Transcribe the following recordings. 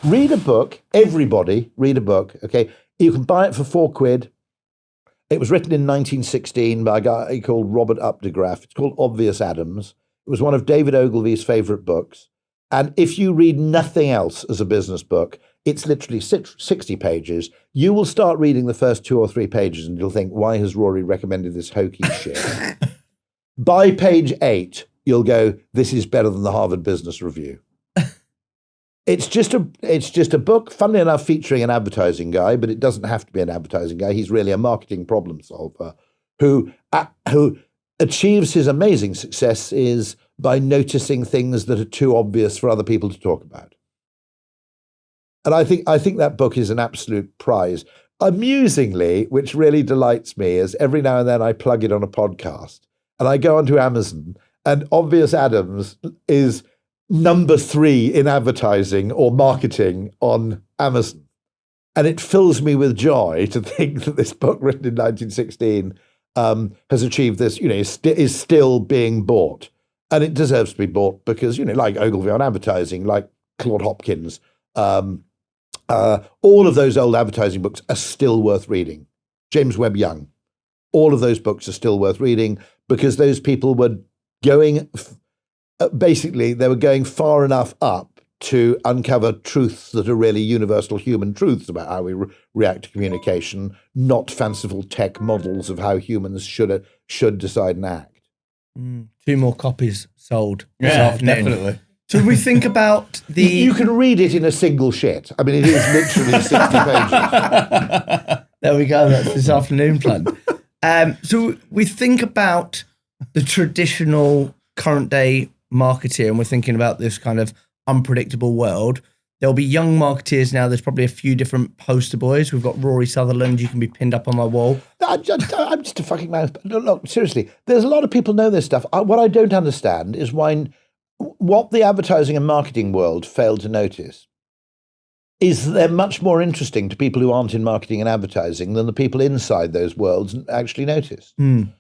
read a book. Everybody read a book. Okay, you can buy it for £4. It was written in 1916 by a guy called Robert Updegraff. It's called Obvious Adams. It was one of David Ogilvy's favourite books. And if you read nothing else as a business book, it's literally 60 pages. You will start reading the first 2 or 3 pages and you'll think, why has Rory recommended this hokey shit? By page 8, you'll go, this is better than the Harvard Business Review. It's just a book, funnily enough, featuring an advertising guy, but it doesn't have to be an advertising guy. He's really a marketing problem solver who achieves his amazing success is by noticing things that are too obvious for other people to talk about. And I think that book is an absolute prize. Amusingly, which really delights me, is every now and then I plug it on a podcast and I go onto Amazon and Obvious Adams is number 3 in advertising or marketing on Amazon. And it fills me with joy to think that this book written in 1916 has achieved this, is still being bought. And it deserves to be bought because, like Ogilvy on advertising, like Claude Hopkins, all of those old advertising books are still worth reading. James Webb Young, all of those books are still worth reading because those people were going... basically, they were going far enough up to uncover truths that are really universal human truths about how we react to communication, not fanciful tech models of how humans should decide and act. 2 more copies sold. Yeah, definitely. So we think about the... You can read it in a single shit. I mean, it is literally 60 pages. There we go. That's this afternoon plan. So we think about the traditional current day marketeer, and we're thinking about this kind of unpredictable world. There'll be young marketeers now. There's probably a few different poster boys. We've got Rory Sutherland. You can be pinned up on my wall. I'm just a fucking man. Look, seriously, there's a lot of people know this stuff. What I don't understand is what the advertising and marketing world failed to notice is they're much more interesting to people who aren't in marketing and advertising than the people inside those worlds actually notice. And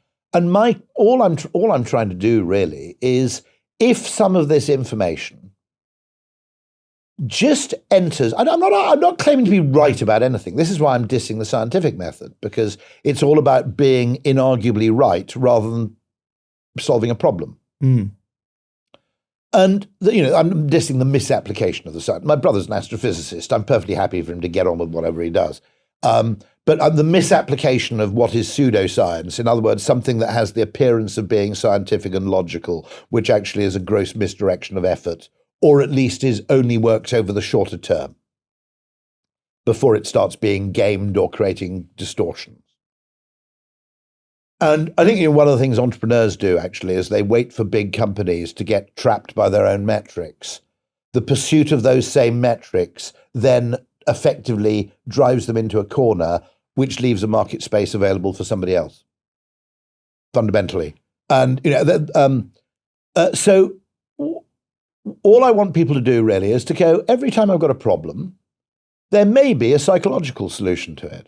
all I'm trying to do really is, if some of this information just enters, and I'm not claiming to be right about anything. This is why I'm dissing the scientific method, because it's all about being inarguably right rather than solving a problem. And I'm dissing the misapplication of the science. My brother's an astrophysicist. I'm perfectly happy for him to get on with whatever he does. But the misapplication of what is pseudoscience, in other words, something that has the appearance of being scientific and logical, which actually is a gross misdirection of effort, or at least only works over the shorter term before it starts being gamed or creating distortions. And I think one of the things entrepreneurs do actually is they wait for big companies to get trapped by their own metrics. The pursuit of those same metrics then effectively drives them into a corner, which leaves a market space available for somebody else, fundamentally. And so all I want people to do really is to go, every time I've got a problem, there may be a psychological solution to it.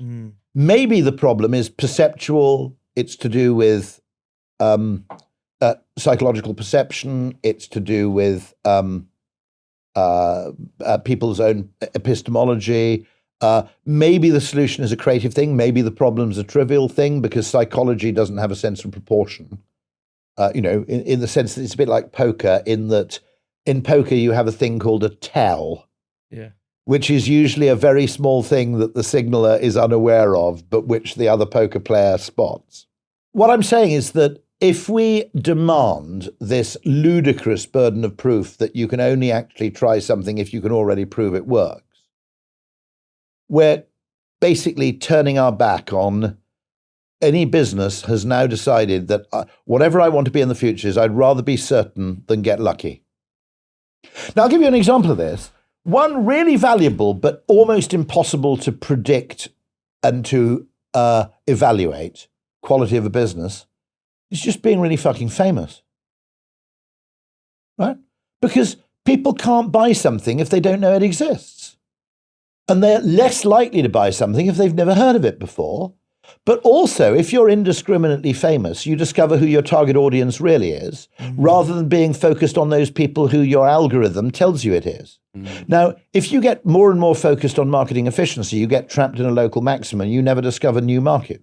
Maybe the problem is perceptual. It's to do with psychological perception. It's to do with people's own epistemology. Maybe the solution is a creative thing. Maybe the problem's a trivial thing because psychology doesn't have a sense of proportion. In the sense that it's a bit like poker, in that in poker you have a thing called a tell, which is usually a very small thing that the signaler is unaware of, but which the other poker player spots. What I'm saying is that if we demand this ludicrous burden of proof that you can only actually try something if you can already prove it works, we're basically turning our back on any business has now decided that whatever I want to be in the future is I'd rather be certain than get lucky. Now, I'll give you an example of this. One really valuable but almost impossible to predict and to evaluate quality of a business is just being really fucking famous, right? Because people can't buy something if they don't know it exists. And they're less likely to buy something if they've never heard of it before. But also, if you're indiscriminately famous, you discover who your target audience really is, rather than being focused on those people who your algorithm tells you it is. Now, if you get more and more focused on marketing efficiency, you get trapped in a local maximum. You never discover new markets.